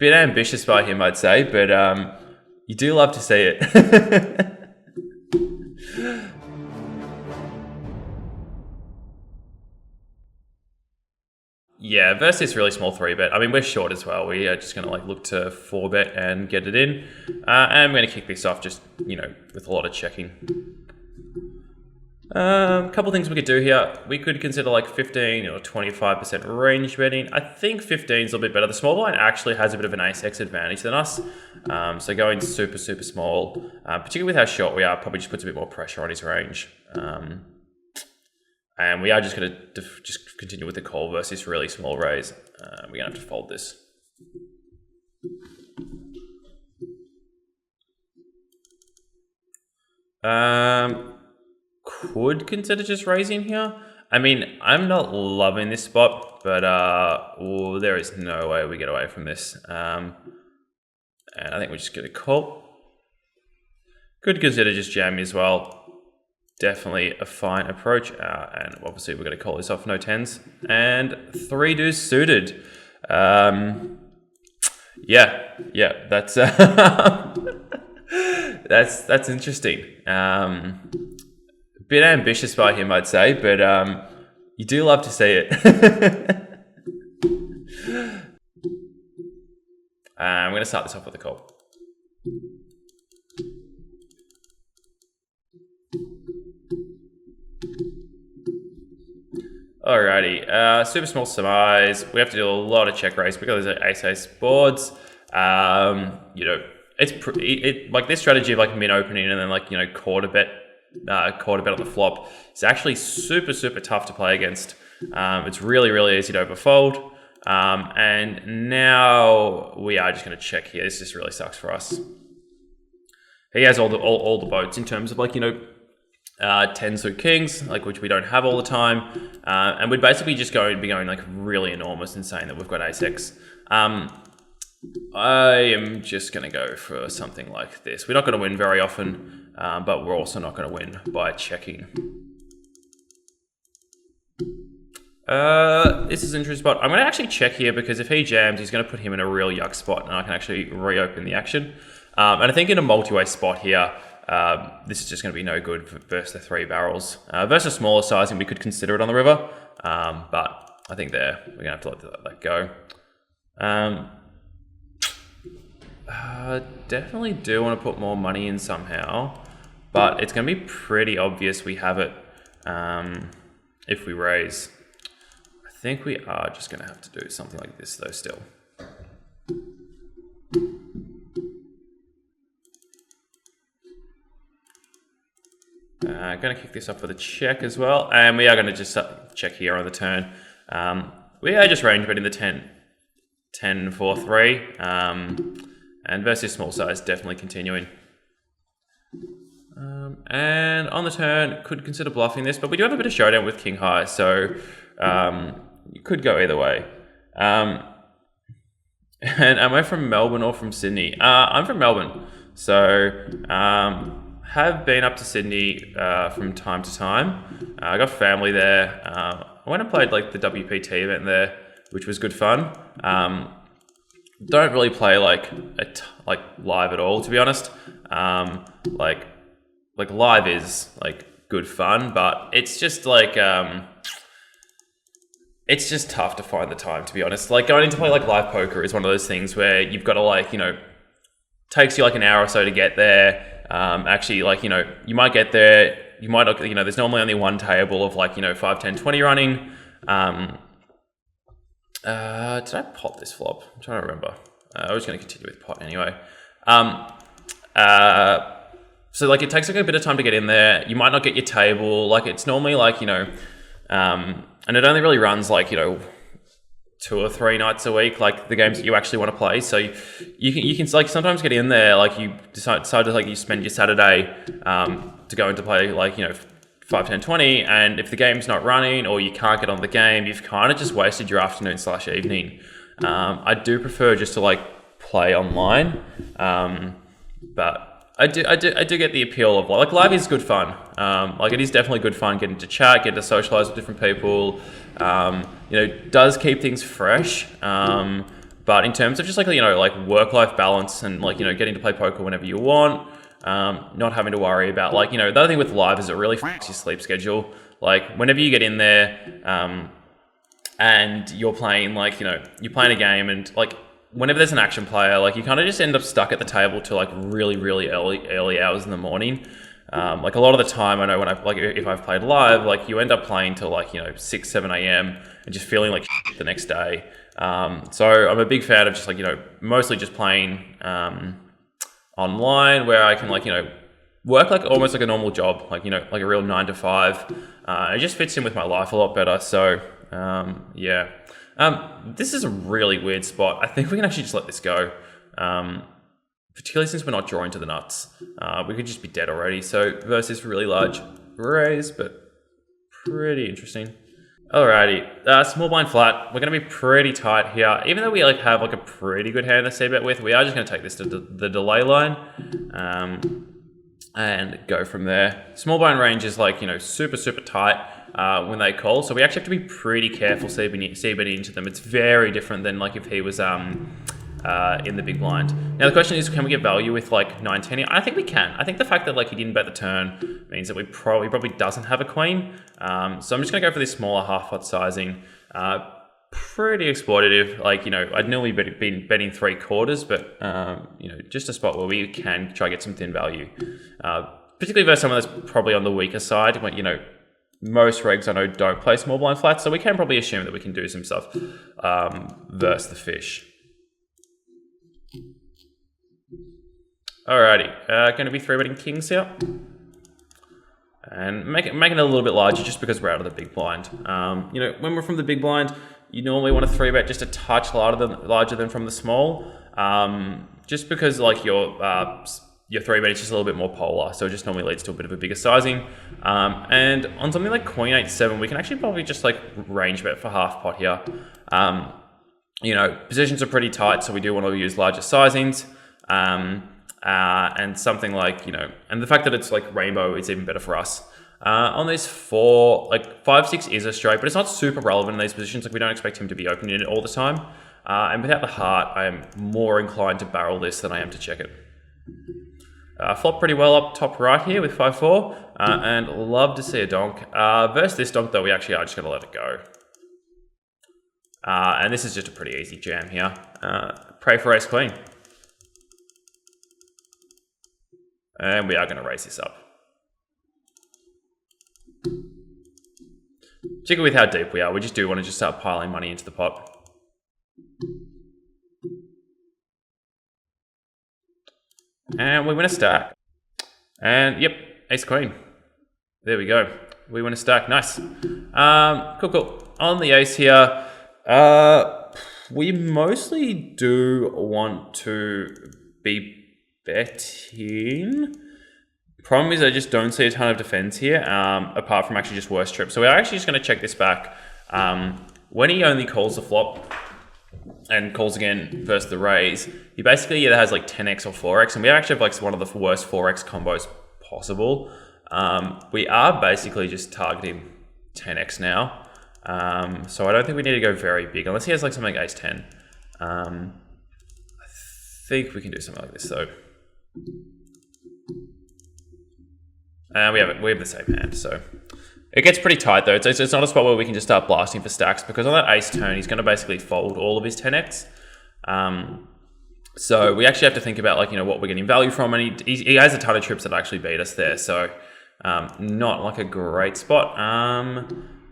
Bit ambitious by him, I'd say, but you do love to see it. Yeah, versus this really small 3-bet. I mean, we're short as well. We are just going to look to 4-bet and get it in. And we're going to kick this off just, with a lot of checking. A couple things we could do here. We could consider 15 or 25% range betting. I think 15 is a little bit better. The small blind actually has a bit of an ace-x advantage than us. So going super, super small, particularly with how short we are, probably just puts a bit more pressure on his range. And we are just going to just continue with the call versus this really small raise. We're going to have to fold this. Could consider just raising here. I mean, I'm not loving this spot, but there is no way we get away from this. And I think we're just going to call. Could consider just jamming as well. Definitely a fine approach. And obviously we're going to call this off no tens. And 3 deuce suited. Yeah, that's that's interesting. Bit ambitious by him, I'd say, but you do love to see it. I'm going to start this off with a call. Alrighty, super small size. We have to do a lot of check raise because there's ace-ace boards. It's like this strategy of min opening and then quarter bet on the flop. It's actually super, super tough to play against. It's really, really easy to overfold. And now we are just going to check here. This just really sucks for us. He has all the boats in terms of 10 suit kings, which we don't have all the time. And we'd basically just be going really enormous and saying that we've got ace-x. I am just going to go for something like this. We're not going to win very often, but we're also not going to win by checking. This is an interesting spot. I'm going to actually check here because if he jams, he's going to put him in a real yuck spot and I can actually reopen the action. And I think in a multi-way spot here, this is just going to be no good versus the 3 barrels. Versus smaller sizing, we could consider it on the river. But I think we're going to have to let that go. Definitely do want to put more money in somehow, but it's going to be pretty obvious we have it if we raise. I think we are just going to have to do something like this though still. Going to kick this up with a check as well, and we are going to just check here on the turn. We are just range betting the 10-4-3, and versus small size definitely continuing. And on the turn, could consider bluffing this, but we do have a bit of showdown with king high, so you could go either way. And am I from Melbourne or from Sydney? I'm from Melbourne, so have been up to Sydney from time to time. I got family there. I went and played the WPT event there, which was good fun. Don't really play live at all, to be honest. Live is good fun, but it's just it's just tough to find the time, to be honest. Going into play live poker is one of those things where you've got to takes you an hour or so to get there. Actually, you might get there, you might not, there's normally only one table of 5, 10, 20 running. Did I pot this flop? I'm trying to remember. I was going to continue with pot anyway. So it takes a bit of time to get in there. You might not get your table. It's normally and it only really runs 2 or 3 nights a week, the games that you actually want to play. So you can sometimes get in there, you decide to you spend your Saturday to go into play 5, 10, 20, and if the game's not running or you can't get on the game, you've kind of just wasted your afternoon/evening. I do prefer just to play online, but I do get the appeal of live is good fun. It is definitely good fun getting to chat, getting to socialize with different people. Does keep things fresh, But in terms of just like, you know, like work-life balance and like, you know, getting to play poker whenever you want, not having to worry about like, you know, the other thing with live is it really f***s your sleep schedule. Like whenever you get in there and you're playing like, you know, you're playing a game and like whenever there's an action player, like you kind of just end up stuck at the table till like really early hours in the morning. Like a lot of the time, I know when if I've played live, like you end up playing till like, you know, 6, 7 a.m. and just feeling like shit the next day. So I'm a big fan of just like, you know, mostly just playing online where I can like, you know, work like almost like a normal job, like, you know, like a real 9 to 5. It just fits in with my life a lot better. So yeah. This is a really weird spot. I think we can actually just let this go. Particularly since we're not drawing to the nuts. We could just be dead already. So versus really large raise, but pretty interesting. Alrighty, small blind flat. We're going to be pretty tight here. Even though we like have like a pretty good hand to c-bet with, we are just going to take this to the delay line and go from there. Small blind range is like, you know, super tight when they call. So we actually have to be pretty careful c-betting into them. It's very different than like if he was in the big blind. Now the question is, can we get value with like 9-10 here? I think we can. I think the fact that like he didn't bet the turn means that we probably doesn't have a queen. So I'm just gonna go for this smaller half pot sizing. Pretty exploitative. Like, you know, I'd normally been betting 3/4, but you know, just a spot where we can try to get some thin value. Particularly versus someone that's probably on the weaker side. When, you know, most regs I know don't play small blind flats, so we can probably assume that we can do some stuff versus the fish. Alrighty, going to be 3-betting kings here. And making it a little bit larger just because we're out of the big blind. You know, when we're from the big blind, you normally want to 3-bet just a touch larger than from the small. Just because like your 3-bet is just a little bit more polar, so it just normally leads to a bit of a bigger sizing. And on something like queen 8-7, we can actually probably just like range bet for half pot here. You know, positions are pretty tight, so we do want to use larger sizings. And something like, you know, and the fact that it's like rainbow is even better for us. On these 4, like 5-6 is a straight, but it's not super relevant in these positions. Like we don't expect him to be opening it all the time. And without the heart, I am more inclined to barrel this than I am to check it. Flop pretty well up top right here with 5-4, and love to see a donk. Versus this donk though, we actually are just going to let it go. And this is just a pretty easy jam here. Pray for ace queen. And we are going to raise this up. Particularly with how deep we are, we just do want to just start piling money into the pot. And we win a stack. And yep, ace queen. There we go. We win a stack. Nice. Cool. On the ace here, we mostly do want to be betting. Problem is I just don't see a ton of defense here, apart from actually just worse trip. So we're actually just going to check this back. When he only calls the flop and calls again versus the raise, he basically either has like 10x or 4x, and we actually have like one of the worst 4x combos possible. We are basically just targeting 10x now. So I don't think we need to go very big, unless he has like something like ace 10. I think we can do something like this though. And we have the same hand, so it gets pretty tight though. It's not a spot where we can just start blasting for stacks, because on that ace turn, he's going to basically fold all of his 10x. So we actually have to think about like, you know, what we're getting value from, and he has a ton of trips that actually beat us there. So not like a great spot.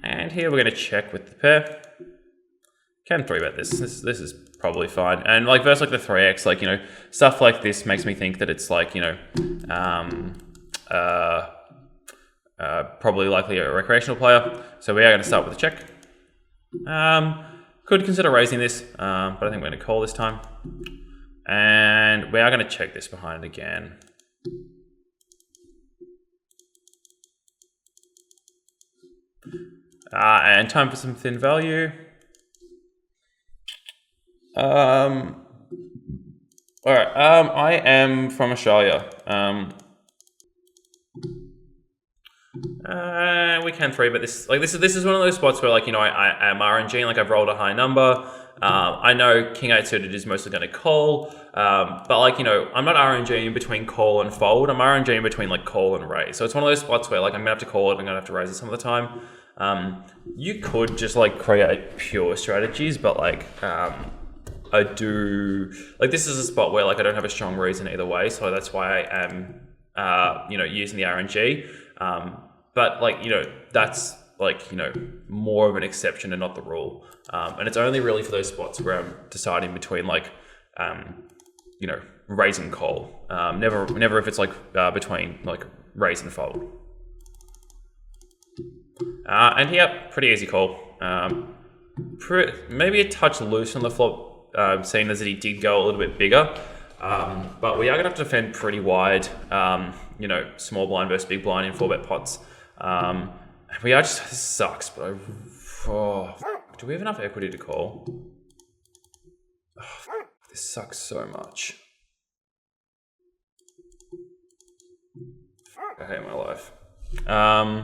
And here we're going to check with the pair. Can 3-bet this. This is probably fine. And like versus like the 3x, like, you know, stuff like this makes me think that it's like, you know, probably likely a recreational player. So we are going to start with a check. Could consider raising this, but I think we're going to call this time. And we are going to check this behind it again. And time for some thin value. All right. I am from Australia. We can 3-bet this. Like this is one of those spots where, like, you know, I am RNG, like I've rolled a high number. I know King 8 suited is mostly going to call, but like, you know, I'm not RNGing between call and fold. I'm RNGing between like call and raise. So it's one of those spots where like I'm going to have to call it, I'm going to have to raise it some of the time. You could just like create pure strategies, but like I do, like this is a spot where like I don't have a strong reason either way. So that's why I am, you know, using the RNG. But like, you know, that's like, you know, more of an exception and not the rule. And it's only really for those spots where I'm deciding between like, you know, raise and call. Never if it's like between like raise and fold. And here, pretty easy call. Maybe a touch loose on the flop, seeing as that he did go a little bit bigger. But we are going to have to defend pretty wide, you know, small blind versus big blind in 4-bet pots. We are just, this sucks, but do we have enough equity to call? Oh, this sucks so much. I hate my life. I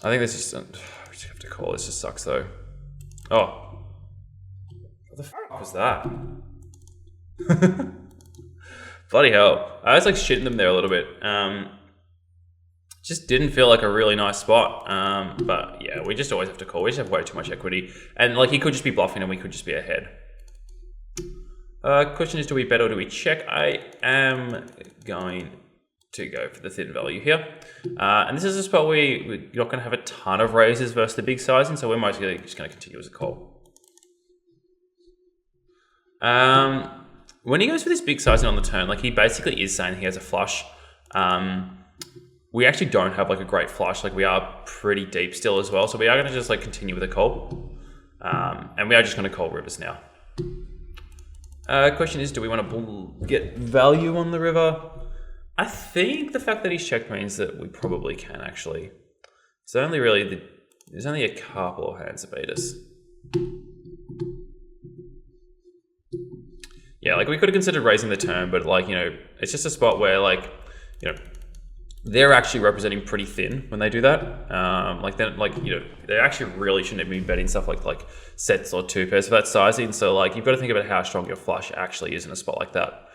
think this is, we just have to call, this just sucks though. Oh. What the fuck was that? Bloody hell. I was like shitting them there a little bit. Just didn't feel like a really nice spot. But yeah, we just always have to call. We just have way too much equity. And like he could just be bluffing and we could just be ahead. Question is, do we bet or do we check? I am going to go for the thin value here. And this is a spot where we're not going to have a ton of raises versus the big sizing, so we're mostly just going to continue as a call. When he goes for this big sizing on the turn, like he basically is saying he has a flush. We actually don't have like a great flush, like we are pretty deep still as well, so we are going to just like continue with a call. And we are just going to call rivers now. Question is, do we want to get value on the river? I think the fact that he's checked means that we probably can actually. It's only really there's only a couple of hands that beat us. Yeah, like we could have considered raising the turn, but like, you know, it's just a spot where like, you know, they're actually representing pretty thin when they do that. Like then, like, you know, they actually really shouldn't be betting stuff like sets or two pairs for that sizing. So like, you've got to think about how strong your flush actually is in a spot like that.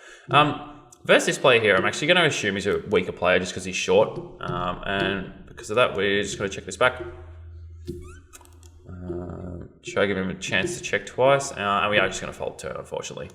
Versus this player here, I'm actually going to assume he's a weaker player just because he's short. And because of that, we're just going to check this back. Try to give him a chance to check twice. And we are just going to fold turn, unfortunately.